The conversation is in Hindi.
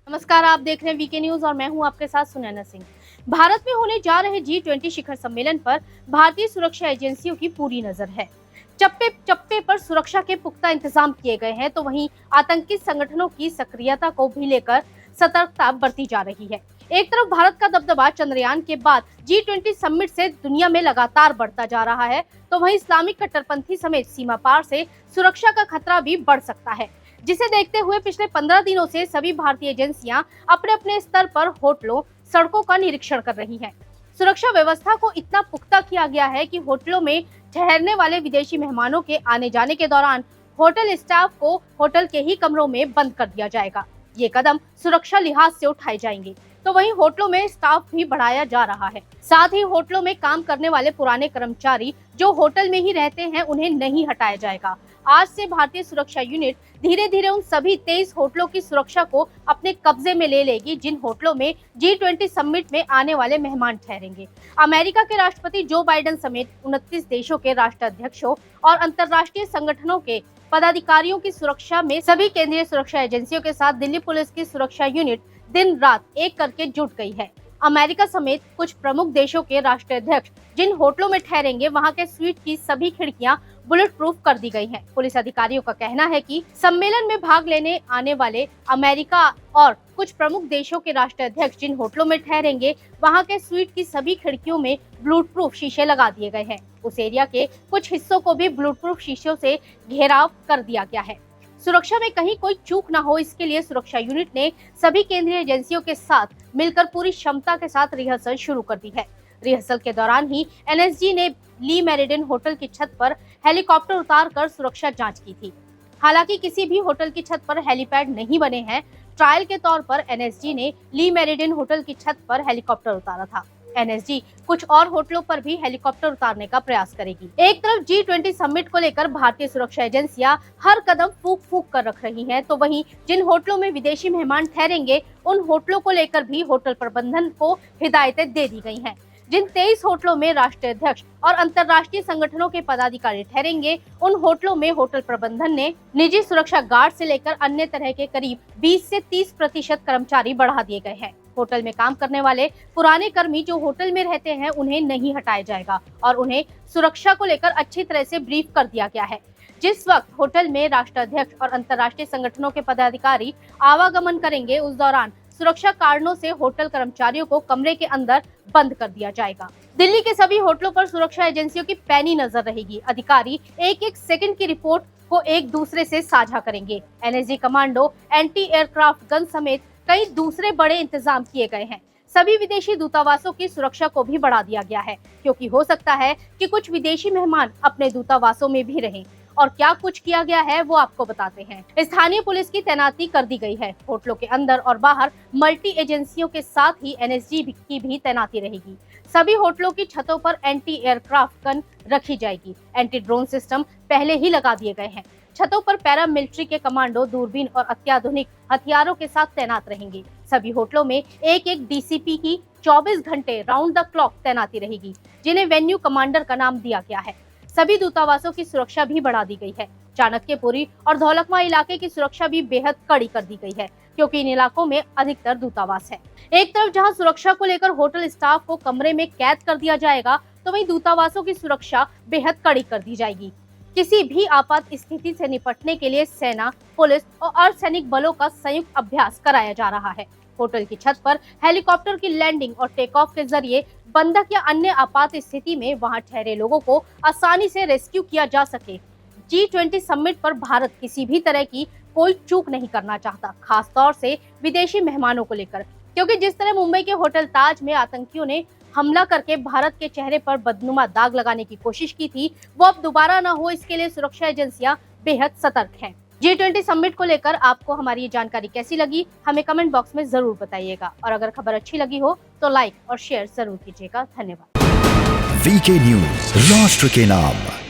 नमस्कार, आप देख रहे हैं वीके न्यूज और मैं हूं आपके साथ सुनैना सिंह। भारत में होने जा रहे G20 शिखर सम्मेलन पर भारतीय सुरक्षा एजेंसियों की पूरी नजर है। चप्पे चप्पे पर सुरक्षा के पुख्ता इंतजाम किए गए हैं, तो वहीं आतंकी संगठनों की सक्रियता को भी लेकर सतर्कता बरती जा रही है। एक तरफ भारत का दबदबा चंद्रयान के बाद G20 समिट से दुनिया में लगातार बढ़ता जा रहा है, तो वहीं इस्लामिक कट्टरपंथी समेत सीमा पार से सुरक्षा का खतरा भी बढ़ सकता है, जिसे देखते हुए पिछले 15 दिनों से सभी भारतीय एजेंसियां अपने अपने स्तर पर होटलों, सड़कों का निरीक्षण कर रही हैं। सुरक्षा व्यवस्था को इतना पुख्ता किया गया है कि होटलों में ठहरने वाले विदेशी मेहमानों के आने जाने के दौरान होटल स्टाफ को होटल के ही कमरों में बंद कर दिया जाएगा। ये कदम सुरक्षा लिहाज से उठाए जाएंगे, तो वहीं होटलों में स्टाफ भी बढ़ाया जा रहा है। साथ ही होटलों में काम करने वाले पुराने कर्मचारी जो होटल में ही रहते हैं, उन्हें नहीं हटाया जाएगा। आज से भारतीय सुरक्षा यूनिट धीरे धीरे उन सभी 23 होटलों की सुरक्षा को अपने कब्जे में ले लेगी जिन होटलों में G20 समिट में आने वाले मेहमान ठहरेंगे। अमेरिका के राष्ट्रपति जो बाइडेन समेत 29 देशों के राष्ट्राध्यक्षों और अंतर्राष्ट्रीय संगठनों के पदाधिकारियों की सुरक्षा में सभी केंद्रीय सुरक्षा एजेंसियों के साथ दिल्ली पुलिस की सुरक्षा यूनिट दिन रात एक करके जुट गई है। अमेरिका समेत कुछ प्रमुख देशों के राष्ट्राध्यक्ष जिन होटलों में ठहरेंगे, वहां के स्वीट की सभी खिड़कियां बुलेट प्रूफ कर दी गई हैं। पुलिस अधिकारियों का कहना है कि सम्मेलन में भाग लेने आने वाले अमेरिका और कुछ प्रमुख देशों के राष्ट्राध्यक्ष जिन होटलों में ठहरेंगे, वहां के स्वीट की सभी खिड़कियों में बुलेट प्रूफ शीशे लगा दिए गए हैं। उस एरिया के कुछ हिस्सों को भी बुलेट प्रूफ शीशों से घेराव कर दिया गया है। सुरक्षा में कहीं कोई चूक न हो, इसके लिए सुरक्षा यूनिट ने सभी केंद्रीय एजेंसियों के साथ मिलकर पूरी क्षमता के साथ रिहर्सल शुरू कर दी है। रिहर्सल के दौरान ही एनएसजी ने ली मेरिडियन होटल की छत पर हेलीकॉप्टर उतारकर सुरक्षा जांच की थी। हालांकि किसी भी होटल की छत पर हेलीपैड नहीं बने हैं। ट्रायल के तौर पर एनएसजी ने ली मेरिडियन होटल की छत पर हेलीकॉप्टर उतारा था। एनएसजी कुछ और होटलों पर भी हेलीकॉप्टर उतारने का प्रयास करेगी। एक तरफ G20 समिट को लेकर भारतीय सुरक्षा एजेंसियां हर कदम फूंक फूंक कर रख रही हैं, तो वहीं जिन होटलों में विदेशी मेहमान ठहरेंगे, उन होटलों को लेकर भी होटल प्रबंधन को हिदायतें दे दी गई हैं। जिन 23 होटलों में राष्ट्रीय अध्यक्ष और अंतर्राष्ट्रीय संगठनों के पदाधिकारी ठहरेंगे, उन होटलों में होटल प्रबंधन ने निजी सुरक्षा गार्ड से लेकर अन्य तरह के करीब 20 से 30% कर्मचारी बढ़ा दिए गए हैं। होटल में काम करने वाले पुराने कर्मी जो होटल में रहते हैं, उन्हें नहीं हटाया जाएगा और उन्हें सुरक्षा को लेकर अच्छी तरह से ब्रीफ कर दिया गया है। जिस वक्त होटल में राष्ट्राध्यक्ष और अंतर्राष्ट्रीय संगठनों के पदाधिकारी आवागमन करेंगे, उस दौरान सुरक्षा कारणों से होटल कर्मचारियों को कमरे के अंदर बंद कर दिया जाएगा। दिल्ली के सभी होटलों पर सुरक्षा एजेंसियों की पैनी नजर रहेगी। अधिकारी एक एक सेकंड की रिपोर्ट को एक दूसरे से साझा करेंगे। NSG commando, anti aircraft gun समेत कई दूसरे बड़े इंतजाम किए गए हैं। सभी विदेशी दूतावासों की सुरक्षा को भी बढ़ा दिया गया है, क्योंकि हो सकता है कि कुछ विदेशी मेहमान अपने दूतावासों में भी रहें। और क्या कुछ किया गया है वो आपको बताते हैं। स्थानीय पुलिस की तैनाती कर दी गई है। होटलों के अंदर और बाहर मल्टी एजेंसियों के साथ ही एनएसजी की भी तैनाती रहेगी। सभी होटलों की छतों पर एंटी एयरक्राफ्ट गन रखी जाएगी। एंटी ड्रोन सिस्टम पहले ही लगा दिए गए हैं। छतों पर पैरा मिलिट्री के कमांडो दूरबीन और अत्याधुनिक हथियारों के साथ तैनात रहेंगे। सभी होटलों में एक एक डीसीपी की 24 घंटे राउंड द क्लॉक तैनाती रहेगी, जिन्हें वेन्यू कमांडर का नाम दिया गया है। सभी दूतावासों की सुरक्षा भी बढ़ा दी गई है। चाणक्यपुरी और धौलकमा इलाके की सुरक्षा भी बेहद कड़ी कर दी गई है, क्योंकि इन इलाकों में अधिकतर दूतावास है। एक तरफ जहां सुरक्षा को लेकर होटल स्टाफ को कमरे में कैद कर दिया जाएगा, तो वहीं दूतावासों की सुरक्षा बेहद कड़ी कर दी जाएगी। किसी भी आपात स्थिति से निपटने के लिए सेना, पुलिस और अर्धसैनिक बलों का संयुक्त अभ्यास कराया जा रहा है। होटल की छत पर हेलीकॉप्टर की लैंडिंग और टेक ऑफ के जरिए बंधक या अन्य आपात स्थिति में वहां ठहरे लोगों को आसानी से रेस्क्यू किया जा सके। G20 समिट पर भारत किसी भी तरह की कोई चूक नहीं करना चाहता, खास तौर से विदेशी मेहमानों को लेकर, क्योंकि जिस तरह मुंबई के होटल ताज में आतंकियों ने हमला करके भारत के चेहरे पर बदनुमा दाग लगाने की कोशिश की थी, वो अब दोबारा न हो, इसके लिए सुरक्षा एजेंसियां बेहद सतर्क हैं। G20 समिट को लेकर आपको हमारी ये जानकारी कैसी लगी, हमें कमेंट बॉक्स में जरूर बताइएगा और अगर खबर अच्छी लगी हो तो लाइक और शेयर जरूर कीजिएगा। धन्यवाद। वीके न्यूज, राष्ट्र के नाम।